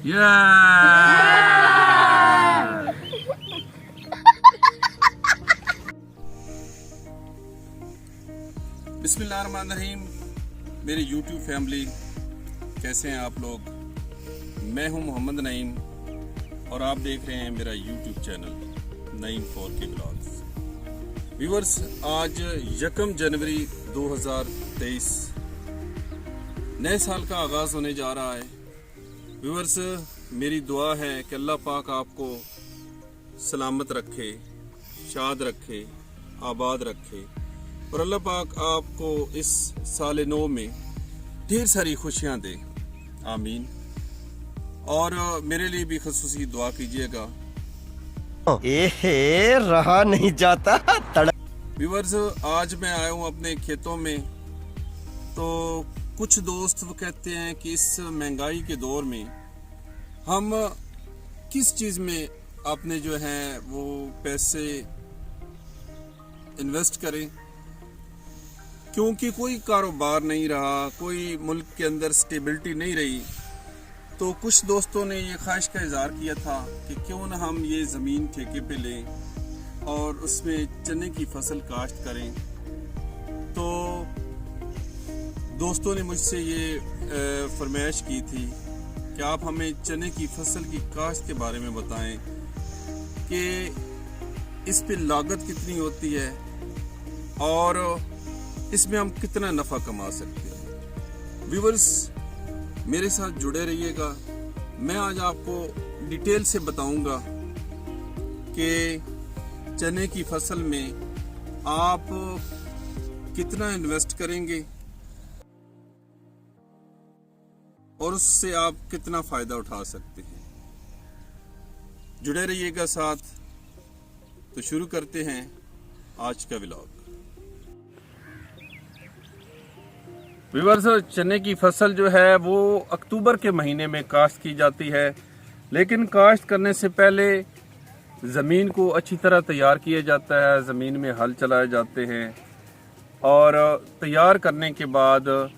बिस्मिल्लाहिर्रहमानिर्रहीम। मेरी YouTube family, कैसे हैं आप लोग? मैं हूं मोहम्मद नईम और आप देख रहे हैं मेरा YouTube channel Naeem 4K blogs. Viewers, आज 1 जनवरी 2023 नए साल का आगाज होने जा रहा है। व्यूअर्स, मेरी दुआ है कि अल्लाह पाक आपको सलामत रखे, शाद रखे, आबाद रखे और अल्लाह पाक आपको इस साल नौ में ढेर सारी खुशियां दे। आमीन। और मेरे लिए भी खुसूसी दुआ कीजिएगा। रहा नहीं जाता। व्यूअर्स, आज मैं आया हूँ अपने खेतों में, तो कुछ दोस्त वो कहते हैं कि इस महंगाई के दौर में हम किस चीज़ में अपने जो हैं वो पैसे इन्वेस्ट करें, क्योंकि कोई कारोबार नहीं रहा, कोई मुल्क के अंदर स्टेबिलिटी नहीं रही। तो कुछ दोस्तों ने ये ख्वाहिश का इज़हार किया था कि क्यों ना हम ये ज़मीन ठेके पे लें और उसमें चने की फसल काश्त करें। तो दोस्तों ने मुझसे ये फरमाइश की थी कि आप हमें चने की फसल की काश्त के बारे में बताएं कि इस पे लागत कितनी होती है और इसमें हम कितना नफ़ा कमा सकते हैं। व्यूअर्स, मेरे साथ जुड़े रहिएगा। मैं आज आपको डिटेल से बताऊंगा कि चने की फसल में आप कितना इन्वेस्ट करेंगे और उससे आप कितना फ़ायदा उठा सकते हैं। जुड़े रहिएगा साथ। तो शुरू करते हैं आज का व्लॉग। व्यूअर्स, चने की फसल जो है वो अक्टूबर के महीने में काश्त की जाती है, लेकिन काश्त करने से पहले ज़मीन को अच्छी तरह तैयार किया जाता है। ज़मीन में हल चलाए जाते हैं और तैयार करने के बाद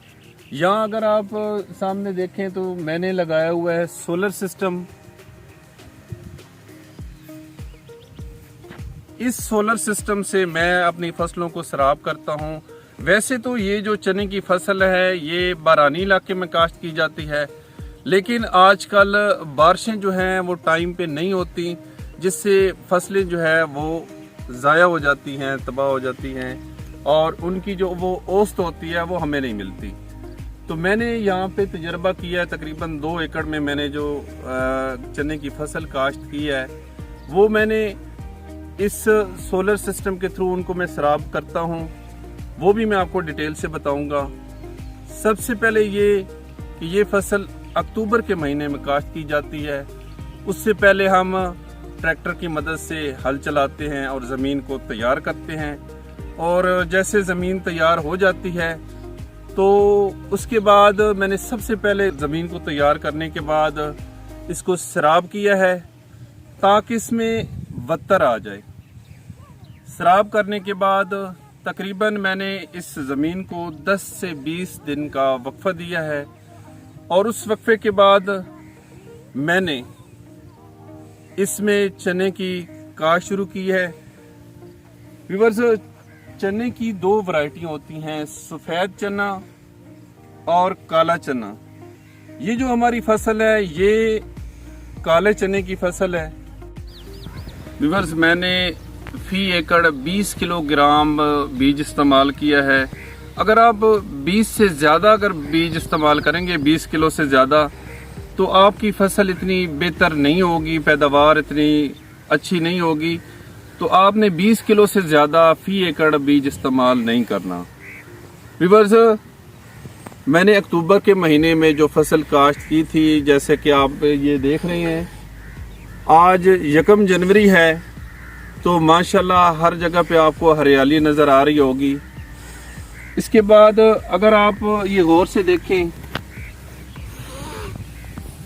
यहाँ अगर आप सामने देखें तो मैंने लगाया हुआ है सोलर सिस्टम। इस सोलर सिस्टम से मैं अपनी फसलों को सराब करता हूँ। वैसे तो ये जो चने की फसल है ये बारानी इलाके में काश्त की जाती है, लेकिन आजकल बारिशें जो हैं वो टाइम पे नहीं होती, जिससे फसलें जो है वो ज़ाया हो जाती हैं, तबाह हो जाती हैं और उनकी जो वो औसत होती है वो हमें नहीं मिलती। तो मैंने यहाँ पे तजर्बा किया है। तकरीबन 2 एकड़ में मैंने जो चने की फसल काश्त की है वो मैंने इस सोलर सिस्टम के थ्रू उनको मैं सराब करता हूँ। वो भी मैं आपको डिटेल से बताऊंगा। सबसे पहले ये कि ये फसल अक्टूबर के महीने में काश्त की जाती है। उससे पहले हम ट्रैक्टर की मदद से हल चलाते हैं और ज़मीन को तैयार करते हैं, और जैसे ज़मीन तैयार हो जाती है तो उसके बाद मैंने सबसे पहले ज़मीन को तैयार करने के बाद इसको सराब किया है ताकि इसमें वत्तर आ जाए। सराब करने के बाद तकरीबन मैंने इस ज़मीन को 10 से 20 दिन का वक्फा दिया है, और उस वक्फे के बाद मैंने इसमें चने की काश्त शुरू की है। व्यूअर्स, चने की 2 वैरायटियां होती हैं, सफ़ेद चना और काला चना। ये जो हमारी फसल है ये काले चने की फसल है। व्यूअर्स, मैंने फी एकड़ 20 किलोग्राम बीज इस्तेमाल किया है। अगर आप 20 से ज़्यादा अगर बीज इस्तेमाल करेंगे, 20 किलो से ज़्यादा, तो आपकी फसल इतनी बेहतर नहीं होगी, पैदावार इतनी अच्छी नहीं होगी। तो आपने 20 किलो से ज़्यादा फी एकड़ बीज इस्तेमाल नहीं करना। व्यूअर्स, मैंने अक्टूबर के महीने में जो फसल काश्त की थी, जैसे कि आप ये देख रहे हैं, आज 1 जनवरी है, तो माशाल्लाह हर जगह पे आपको हरियाली नज़र आ रही होगी। इसके बाद अगर आप ये गौर से देखें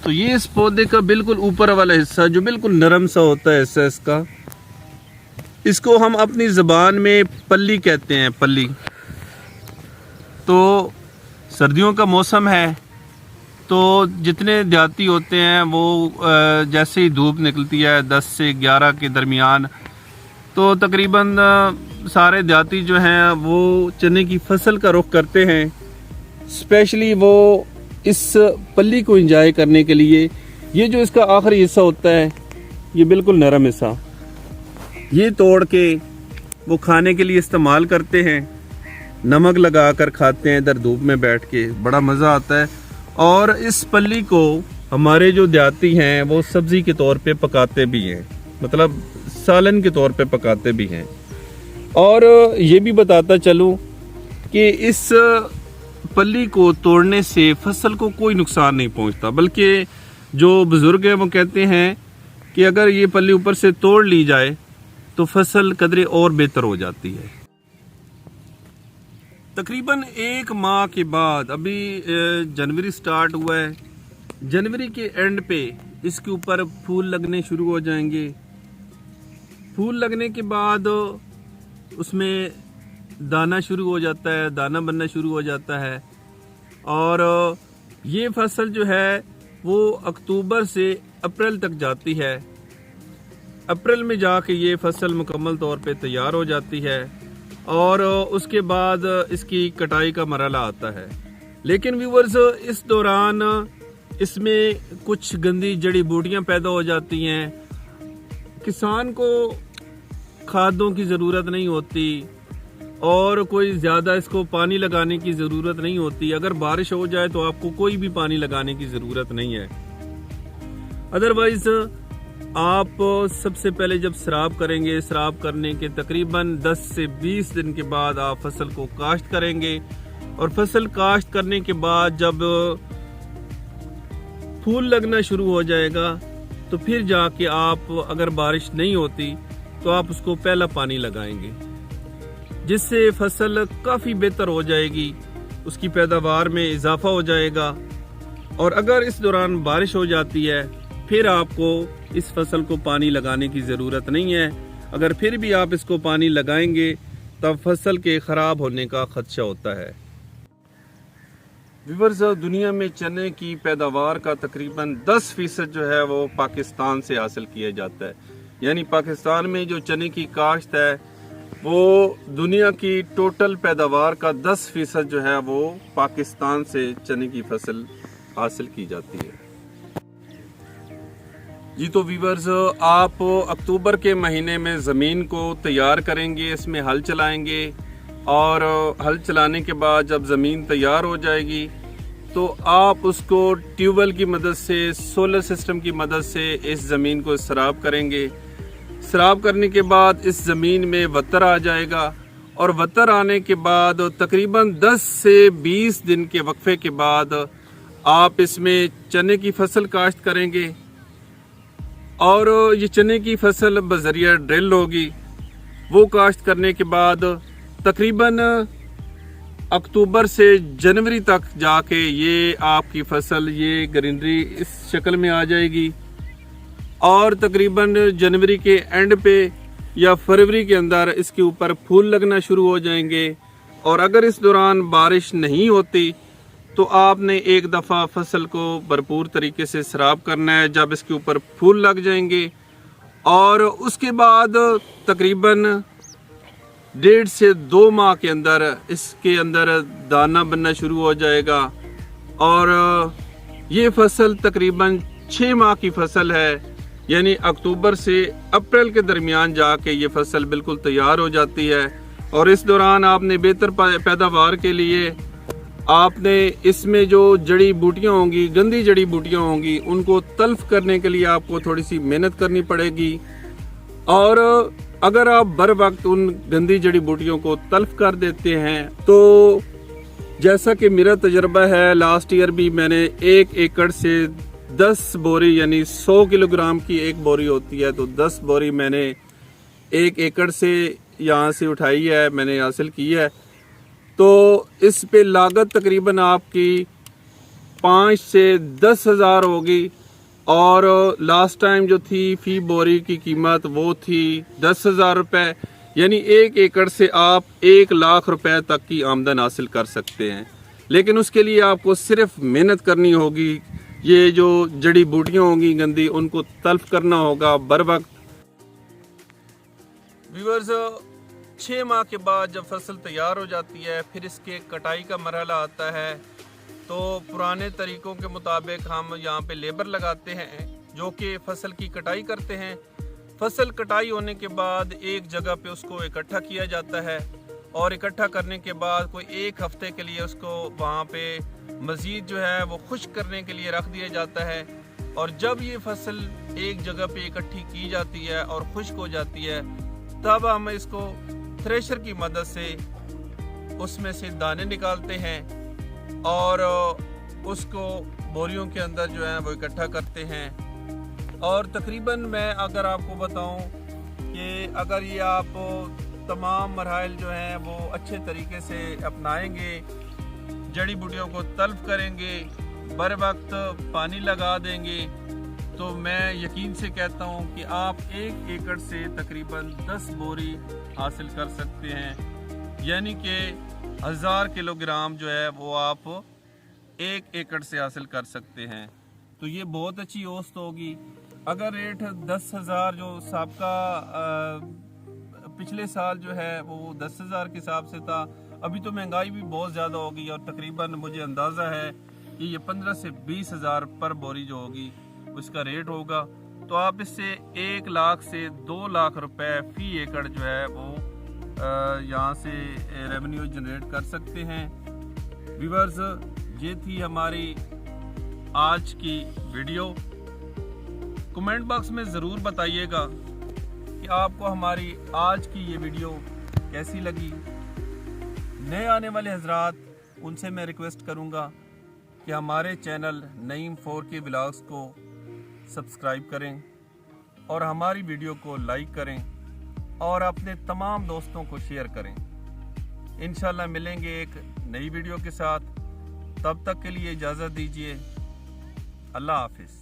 तो ये इस पौधे का बिल्कुल ऊपर वाला हिस्सा जो बिल्कुल नरम सा होता है हिस्सा इसका, इसको हम अपनी ज़बान में पल्ली कहते हैं, पल्ली। तो सर्दियों का मौसम है तो जितने देहाती होते हैं वो जैसे ही धूप निकलती है 10 से 11 के दरमियान, तो तकरीबन सारे देहाती जो हैं वो चने की फसल का रुख करते हैं। स्पेशली वो इस पल्ली को एंजॉय करने के लिए। ये जो इसका आखिरी हिस्सा होता है, ये बिल्कुल नरम हिस्सा, ये तोड़ के वो खाने के लिए इस्तेमाल करते हैं, नमक लगा कर खाते हैं इधर धूप में बैठ के, बड़ा मज़ा आता है। और इस पल्ली को हमारे जो देहाती हैं वो सब्ज़ी के तौर पे पकाते भी हैं, मतलब सालन के तौर पे पकाते भी हैं। और ये भी बताता चलूँ कि इस पल्ली को तोड़ने से फसल को कोई नुकसान नहीं पहुंचता, बल्कि जो बुजुर्ग हैं वो कहते हैं कि अगर ये पल्ली ऊपर से तोड़ ली जाए तो फसल कदरे और बेहतर हो जाती है। तकरीबन 1 माह के बाद, अभी जनवरी स्टार्ट हुआ है, जनवरी के एंड पे इसके ऊपर फूल लगने शुरू हो जाएंगे। फूल लगने के बाद उसमें दाना शुरू हो जाता है, दाना बनना शुरू हो जाता है। और ये फसल जो है वो अक्टूबर से अप्रैल तक जाती है। अप्रैल में जाके ये फसल मुकम्मल तौर पे तैयार हो जाती है और उसके बाद इसकी कटाई का मरहला आता है। लेकिन व्यूअर्स, इस दौरान इसमें कुछ गंदी जड़ी बूटियां पैदा हो जाती हैं। किसान को खादों की ज़रूरत नहीं होती और कोई ज़्यादा इसको पानी लगाने की ज़रूरत नहीं होती। अगर बारिश हो जाए तो आपको कोई भी पानी लगाने की ज़रूरत नहीं है। अदरवाइज आप सबसे पहले जब सराब करेंगे, सराब करने के तकरीबन 10 से 20 दिन के बाद आप फसल को काश्त करेंगे। और फसल काश्त करने के बाद जब फूल लगना शुरू हो जाएगा तो फिर जाके आप, अगर बारिश नहीं होती तो आप उसको पहला पानी लगाएंगे, जिससे फसल काफ़ी बेहतर हो जाएगी, उसकी पैदावार में इजाफा हो जाएगा। और अगर इस दौरान बारिश हो जाती है फिर आपको इस फसल को पानी लगाने की ज़रूरत नहीं है। अगर फिर भी आप इसको पानी लगाएंगे तब फसल के ख़राब होने का खदशा होता है। व्यूअर्स, दुनिया में चने की पैदावार का तकरीबन 10% जो है वो पाकिस्तान से हासिल किया जाता है। यानी पाकिस्तान में जो चने की काश्त है वो दुनिया की टोटल पैदावार का 10% जो है वो पाकिस्तान से चने की फसल हासिल की जाती है। जी तो व्यूअर्स, आप अक्टूबर के महीने में ज़मीन को तैयार करेंगे, इसमें हल चलाएंगे और हल चलाने के बाद जब ज़मीन तैयार हो जाएगी तो आप उसको ट्यूबवेल की मदद से, सोलर सिस्टम की मदद से इस ज़मीन को सराब करेंगे। सराब करने के बाद इस ज़मीन में वतर आ जाएगा और वतर आने के बाद तकरीबन 10 से 20 दिन के वक्फे के बाद आप इसमें चने की फसल काश्त करेंगे। और ये चने की फसल बज़रिया ड्रिल होगी। वो काश्त करने के बाद तकरीबन अक्टूबर से जनवरी तक जाके ये आपकी फसल, ये ग्रीनरी इस शक्ल में आ जाएगी। और तकरीबन जनवरी के एंड पे या फरवरी के अंदर इसके ऊपर फूल लगना शुरू हो जाएंगे। और अगर इस दौरान बारिश नहीं होती तो आपने एक दफ़ा फसल को भरपूर तरीके से सराब करना है जब इसके ऊपर फूल लग जाएंगे। और उसके बाद तकरीबन 1.5 से 2 माह के अंदर इसके अंदर दाना बनना शुरू हो जाएगा। और ये फसल तकरीबन 6 माह की फसल है। यानी अक्टूबर से अप्रैल के दरमियान जाके ये फसल बिल्कुल तैयार हो जाती है। और इस दौरान आपने बेहतर पैदावार के लिए आपने इसमें जो जड़ी बूटियां होंगी, गंदी जड़ी बूटियां होंगी, उनको तल्फ करने के लिए आपको थोड़ी सी मेहनत करनी पड़ेगी। और अगर आप बर वक्त उन गंदी जड़ी बूटियों को तल्फ कर देते हैं तो जैसा कि मेरा तजर्बा है, लास्ट ईयर भी मैंने 1 एकड़ से 10 बोरी, यानी 100 किलोग्राम की एक बोरी होती है, तो 10 बोरी मैंने 1 एकड़ से यहाँ से उठाई है, मैंने हासिल की है। तो इस पे लागत तकरीबन आपकी 5 से 10 हज़ार होगी। और लास्ट टाइम जो थी फी बोरी की कीमत वो थी 10,000 रुपये। यानी 1 एकड़ से आप 1 लाख रुपए तक की आमदन हासिल कर सकते हैं। लेकिन उसके लिए आपको सिर्फ मेहनत करनी होगी। ये जो जड़ी बूटियां होंगी गंदी, उनको तल्फ करना होगा बर वक्त। व्यूअर्स, 6 माह के बाद जब फसल तैयार हो जाती है, फिर इसके कटाई का मरहला आता है। तो पुराने तरीक़ों के मुताबिक हम यहाँ पे लेबर लगाते हैं जो कि फसल की कटाई करते हैं। फसल कटाई होने के बाद एक जगह पे उसको इकट्ठा किया जाता है और इकट्ठा करने के बाद कोई 1 हफ्ते के लिए उसको वहाँ पे मज़ीद जो है वो खुश्क करने के लिए रख दिया जाता है। और जब ये फसल एक जगह पे इकट्ठी की जाती है और खुश्क हो जाती है, तब हम इसको थ्रेशर की मदद से उसमें से दाने निकालते हैं और उसको बोरियों के अंदर जो है वो इकट्ठा करते हैं। और तकरीबन मैं अगर आपको बताऊं कि अगर ये आप तमाम मराहिल जो हैं वो अच्छे तरीके से अपनाएंगे, जड़ी बूटियों को तल्फ करेंगे, बर वक्त पानी लगा देंगे, तो मैं यकीन से कहता हूं कि आप 1 एकड़ से तकरीबन 10 बोरी हासिल कर सकते हैं। यानी कि 1000 किलोग्राम जो है वो आप 1 एकड़ से हासिल कर सकते हैं। तो ये बहुत अच्छी औसत होगी। अगर रेट 10,000 जो सबका पिछले साल जो है वो 10,000 के हिसाब से था, अभी तो महंगाई भी बहुत ज़्यादा होगी और तकरीबन मुझे अंदाज़ा है कि ये 15 से 20,000 पर बोरी जो होगी उसका रेट होगा। तो आप इससे 1 लाख से 2 लाख रुपए फी एकड़ जो है वो यहाँ से रेवेन्यू जनरेट कर सकते हैं। व्यूअर्स, ये थी हमारी आज की वीडियो। कमेंट बॉक्स में ज़रूर बताइएगा कि आपको हमारी आज की ये वीडियो कैसी लगी। नए आने वाले हजरात, उनसे मैं रिक्वेस्ट करूँगा कि हमारे चैनल नईम 4K व्लॉग्स को सब्सक्राइब करें और हमारी वीडियो को लाइक करें और अपने तमाम दोस्तों को शेयर करें। इंशाल्लाह मिलेंगे एक नई वीडियो के साथ। तब तक के लिए इजाज़त दीजिए। अल्लाह हाफिज़।